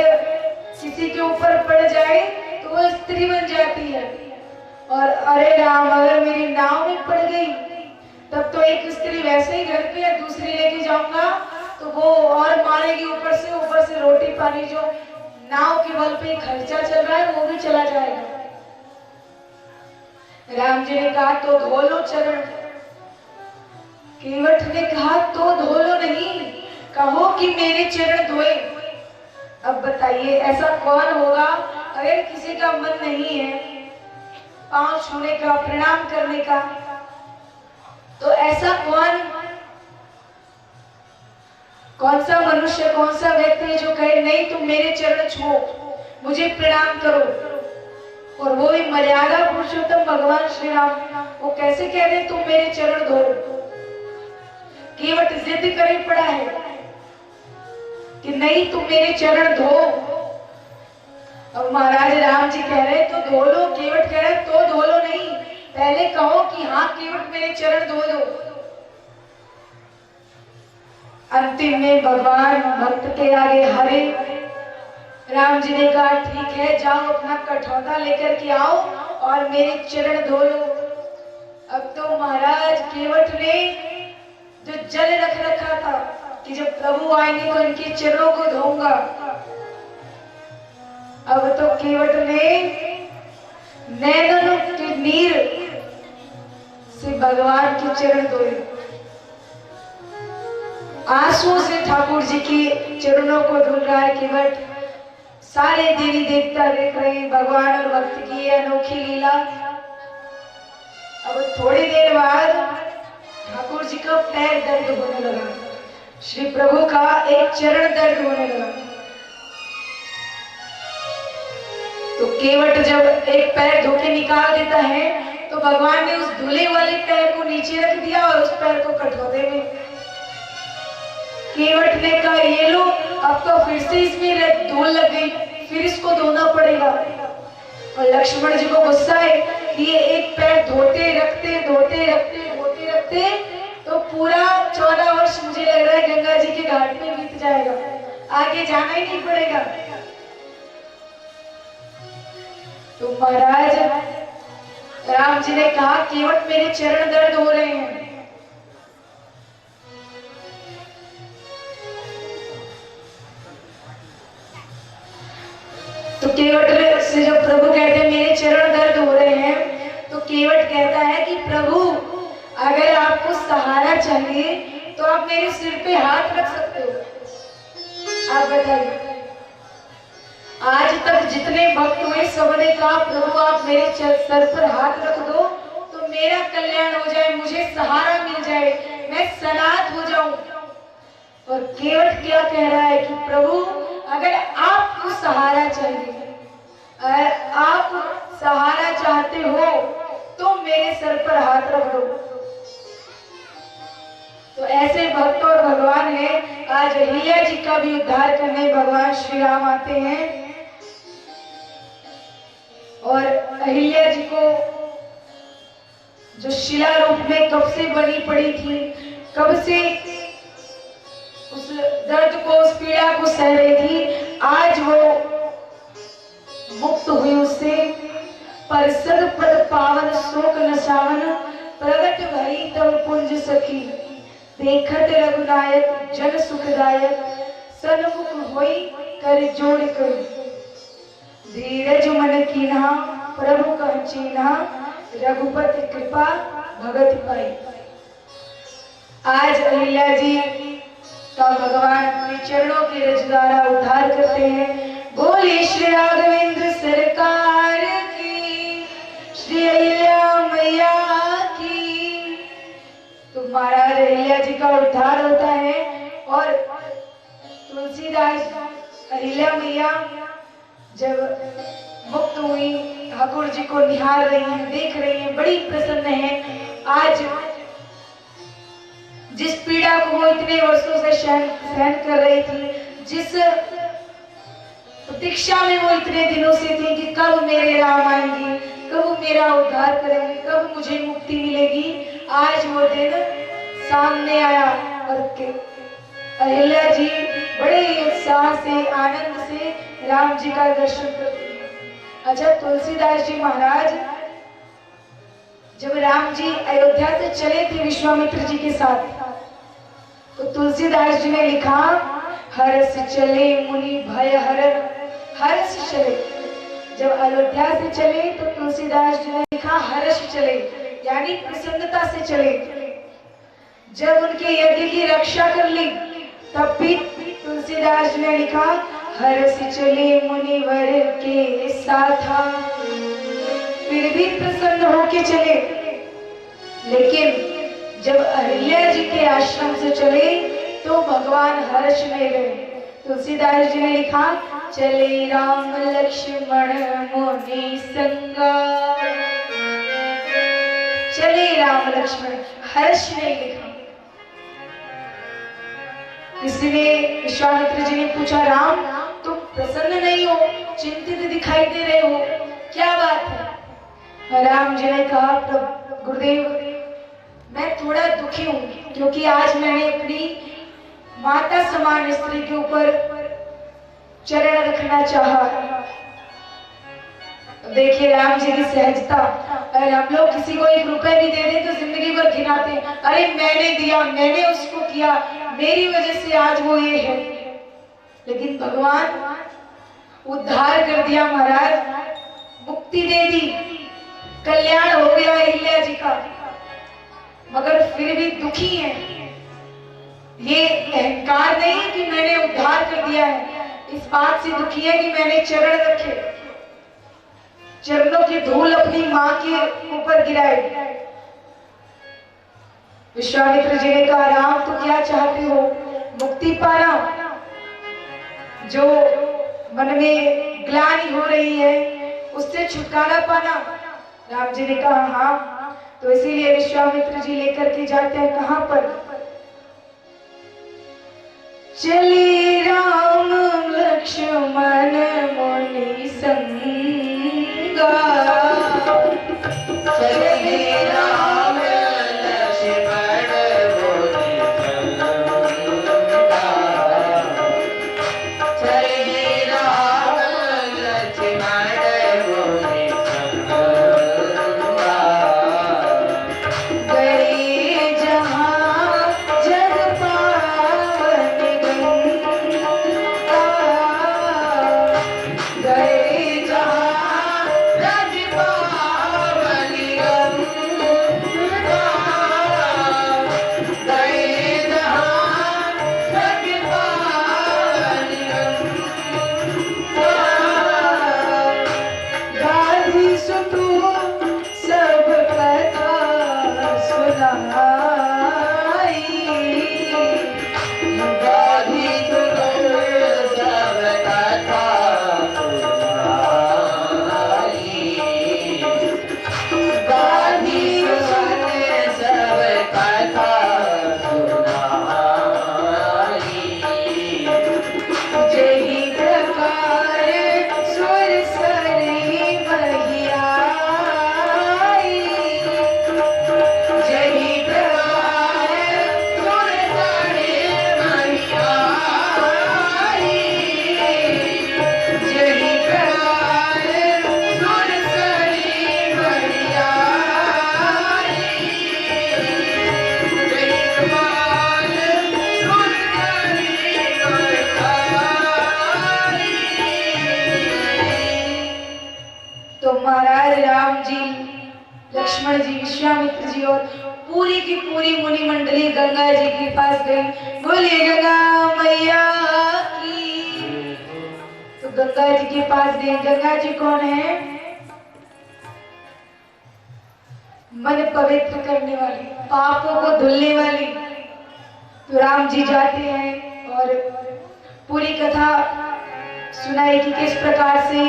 किसी के ऊपर पड़ जाए तो वो स्त्री बन जाती है। और अरे राम, अगर मेरी नाव में पड़ गई तब तो एक स्त्री वैसे ही घर पे या दूसरी लेके जाऊंगा तो वो और मारेगी, ऊपर से रोटी पानी जो नाव के बल पे खर्चा चल रहा है वो भी चला जाएगा। राम जी ने कहा तो धो लो चरण। केवट ने कहा तो धो लो नहीं, कहो कि मेरे चरण धोए। अब बताइए ऐसा कौन होगा अगर किसी का मन नहीं है पांव छूने का, प्रणाम करने का, तो ऐसा कौन सा मनुष्य, कौन सा व्यक्ति जो कहे नहीं तुम मेरे चरण छुओ, मुझे प्रणाम करो? और वो भी मर्यादा पुरुषोत्तम भगवान श्री राम, वो कैसे कह रहे तुम मेरे चरण धो? केवट जिद करे पड़ा है कि नहीं तुम मेरे चरण धो। अब महाराज राम जी कह रहे तो धो लो, केवट कह रहे तो धो लो नहीं, पहले कहो कि हाँ केवट मेरे चरण धो दो। अंतिम में भगवान भक्त के आगे हारे। राम जी ने कहा ठीक है, जाओ अपना कठौता लेकर के आओ और मेरे चरण धो लो। अब तो महाराज केवट ने जो जल रख रखा था कि जब प्रभु आएंगे तो इनके चरणों को धोऊंगा, अब तो केवट ने नैनों के नीर से भगवान के चरण धोए। आंसुओं से ठाकुर जी के चरणों को धुल रहा है केवट। सारे देवी देवता देख रहे हैं भगवान और भक्त की ये अनोखी लीला। अब थोड़ी देर बाद ठाकुर जी का पैर दर्द होने लगा, श्री प्रभु का एक चरण दर्द होने लगा। तो केवट जब एक पैर धो के निकाल देता है तो भगवान ने उस धुले वाले पैर को नीचे रख दिया और उस पैर को कठौते में। केवट ने कहा ये लो, अब तो फिर से इसमें धूल लग गई, फिर इसको धोना पड़ेगा। और लक्ष्मण जी को गुस्सा है कि ये एक पैर धोते रखते तो पूरा 14 वर्ष मुझे लग रहा है गंगा जी के घाट पे बीत जाएगा, आगे जाना ही नहीं पड़ेगा। तो महाराज राम जी ने कहा केवट मेरे चरण दर्द हो रहे हैं। तो केवट से जब प्रभु कहते हैं मेरे चरण दर्द हो रहे हैं, तो केवट कहता है कि प्रभु अगर आपको सहारा चाहिए तो आप मेरे सिर पे हाथ रख सकते हो। आप बताइए, आज तक जितने भक्त हुए सबने कहा प्रभु आप मेरे सर पर हाथ रख दो तो मेरा कल्याण हो जाए, मुझे सहारा मिल जाए, मैं सनाथ हो जाऊं। और केवट क्या कह रहा है कि प्रभु अगर आपको सहारा चाहिए, अगर आप सहारा चाहते हो तो मेरे सर पर हाथ रख दो। तो ऐसे भक्त और भगवान है। आज अहिल्या जी का भी उद्धार करने भगवान श्री राम आते हैं और अहिल्या जी को जो शिला रूप में कब से बनी पड़ी थी, कब से उस दर्द को, उस पीड़ा को सह रही थी, आज वो मुक्त हुई उससे। परसद पद पावन शोक नशावन, प्रगट भई तब पुंज सखी, देखत रघुनायक जन सुखदायक, सन्मुख होई कर जोड़ कर, धीरज मन कीन्हा प्रभु कह चीन्हा, रघुपति कृपा भगत पाई। आज अहिल्या जी का भगवान अपने चरणों के रज द्वारा उद्धार करते हैं। बोले श्री राघवेंद्र सरकार की, श्री अहिल्या मैया की। तो महाराज अहिल्या जी का उद्धार होता है और तुलसीदास अहिल्या मैया जब मुक्त हुई, ठाकुर जी को निहार रही हैं, देख रही हैं, बड़ी प्रसन्न है। आज जिस पीड़ा को वो इतने वर्षों से सहन कर रही थी, जिस प्रतीक्षा में वो इतने दिनों से थी कि कब मेरे राम आएंगे, कब मेरा उद्धार करेंगे, कब मुझे मुक्ति मिलेगी, आज वो दिन सामने आया। और अहिल्या जी बड़े उत्साह से, आनंद से राम जी का दर्शन करते हैं। अच्छा, तुलसीदास जी महाराज जब राम जी अयोध्या से चले थे विश्वामित्र जी के साथ, तो तुलसीदास जी ने लिखा हर्ष चले मुनि भय हरण, हर्ष चले। जब अयोध्या से चले तो तुलसीदास जी ने लिखा हर्ष चले, यानी प्रसन्नता से चले। जब उनके यज्ञ की रक्षा कर ली तब भी तुलसीदास जी ने लिखा हर्ष चले मुनिवर के साथा, फिर भी प्रसन्न होके चले। लेकिन जब अहिल्या जी के आश्रम से चले तो भगवान हर्ष में गए। तुलसीदास जी ने लिखा चले राम लक्ष्मण मुनि संगा, चले राम लक्ष्मण, हर्ष में लिखा। किसी ने, विश्वामित्र जी ने पूछा राम तुम प्रसन्न नहीं हो, चिंतित दिखाई दे रहे हो, क्या बात है? राम जी ने कहा प्रभु गुरुदेव मैं थोड़ा दुखी हूँ, क्योंकि आज मैंने अपनी माता समान स्त्री के ऊपर चरण रखना चाहा। देखिए राम जी की सहजता। अगर हम लोग किसी को 1 रुपए भी दे दें तो जिंदगी भर घिनाते हैं, अरे मैंने दिया, मैंने उसको किया, मेरी वजह से आज वो ये है। लेकिन भगवान उद्धार कर दिया महाराज, मुक्ति दे दी, कल्याण हो गया अहिल्या जी का, मगर फिर भी दुखी है। ये अहंकार नहीं है कि मैंने उद्धार कर दिया है, इस बात से दुखी है कि मैंने चरण रखे, चरणों की धूल अपनी मां के ऊपर गिराई। विश्वामित्र जी ने कहा राम तो क्या चाहते हो? मुक्ति पाना, जो मन में ग्लानि हो रही है उससे छुटकारा पाना। राम जी ने कहा हाँ। तो इसीलिए विश्वामित्र जी लेकर के जाते हैं कहां पर? चले राम लक्ष्मण मुनि संगा, चले राम लक्ष्मण मुनि संगा, लक्ष्मण जी, विश्वामित्र जी और पूरी की पूरी मुनि मंडली गंगा जी के पास गई। बोलिए गंगा मैया की। तो गंगा जी के पास गई। गंगा जी कौन है? मन पवित्र करने वाली, पापों को धुलने वाली। तो राम जी जाते हैं और पूरी कथा सुनाई कि किस प्रकार से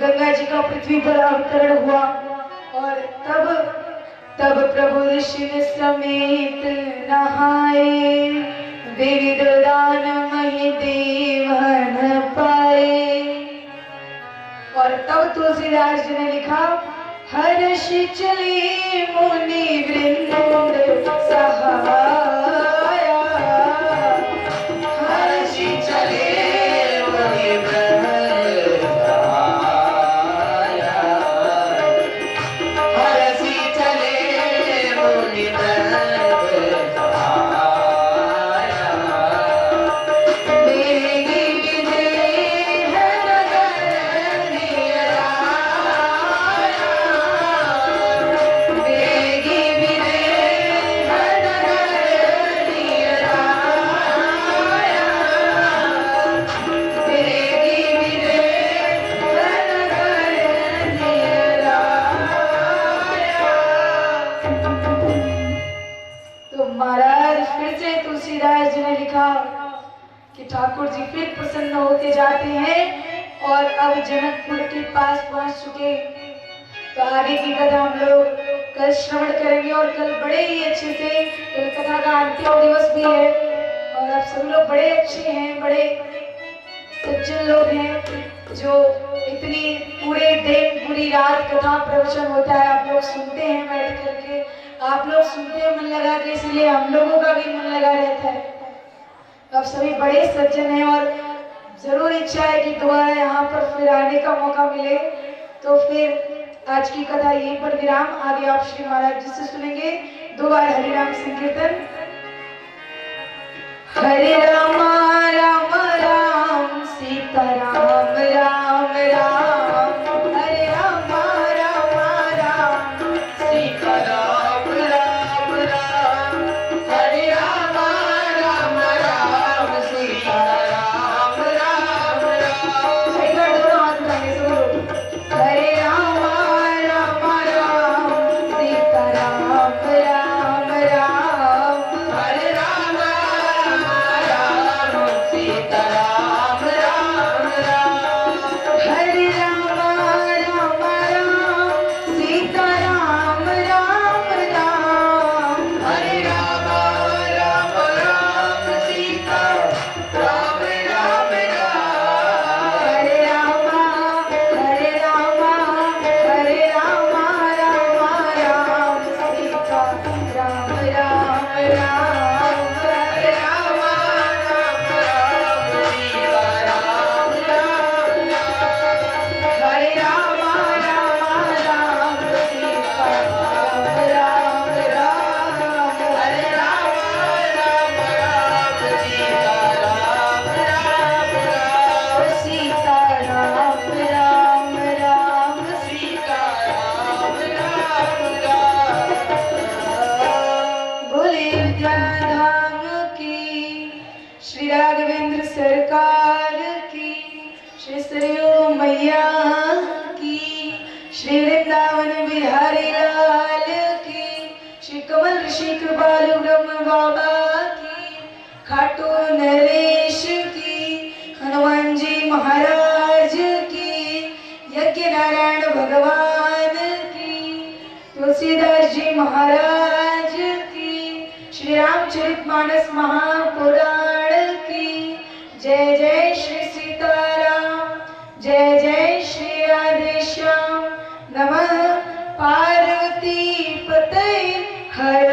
गंगा जी का पृथ्वी पर अवतरण हुआ। और तब प्रभु ऋषि समेत नहाए, विविध दान मही देवन पाए। और तब तुलसीदास जी ने लिखा, हर्षि चले मुनि वृंद सहाया, हर्षि चले मुनि वृंद सहाया, हर्षि चले मुनि वृंद सहाया। मेरी विदेह नगर निराया, मेरी विदेह नगर निराया, मेरी विदेह नगर निराया। तो महाराज फिर से तुलसीदास जी ने लिखा कि ठाकुर जी फिर प्रसन्न होते जाते हैं और अब जनकपुर के पास पहुंच चुके। तो आगे की कथा हम लोग कल श्रवण करेंगे और कल बड़े ही अच्छे से, कल कथा का अंतिम दिवस भी है और आप सभी लोग बड़े अच्छे हैं, बड़े सज्जन लोग हैं जो इतनी पूरे दिन पूरी रात कथा प्रवचन होता है, आप लोग सुनते हैं बैठ करके, आप लोग सुनते हैं मन लगा के, इसलिए हम लोगों का भी मन लगा रहता है। तो आप सभी बड़े सज्जन हैं और जरूर इच्छा है कि दोबारा यहाँ पर फिर आने का मौका मिले। तो फिर आज की कथा यहीं पर विराम। आगे आप श्री महाराज जी से सुनेंगे 2 बार हरिनाम संकीर्तन। हरे राम राम राम सीता राम राम राम, हरे राम राम राम सीता राम राम राम, हरे राम राम राम सीता राम राम राम। एक बार दोनों हाथ उठाएंगे सब लोग। हरे राम राम राम सीता राम राम राम, हरे राम राम सीता राम राम राम, हरे राम राम राम सीता राम राम राम, हरे राम राम राम सीता राम राम राम, हरे राम हरे राम हरे राम राम राम सीता राम राम राम, हरे राम राम राम सीता राम राम राम, हरे राम राम राम सीता राम राम राम, हरे राम राम राम सीता राम राम राम, सीता राम राम राम सीता राम राम राम। बोले विद्याधाम की, श्री राघवेंद्र सरकार की, श्री सरयू मैया की, श्री वृंदावन बिहारी लाल की, श्री कमल ऋषि कृपालु ब्रह्म बाबा की, खाटू नरेश की, हनुमान जी महाराज की, यज्ञ नारायण भगवान की, तुलसीदास जी महाराज की, श्री रामचरितमानस महापुराण की। जय जय श्री सीताराम, जय जय श्री राधेश्याम। नमः पार्वती पतये हर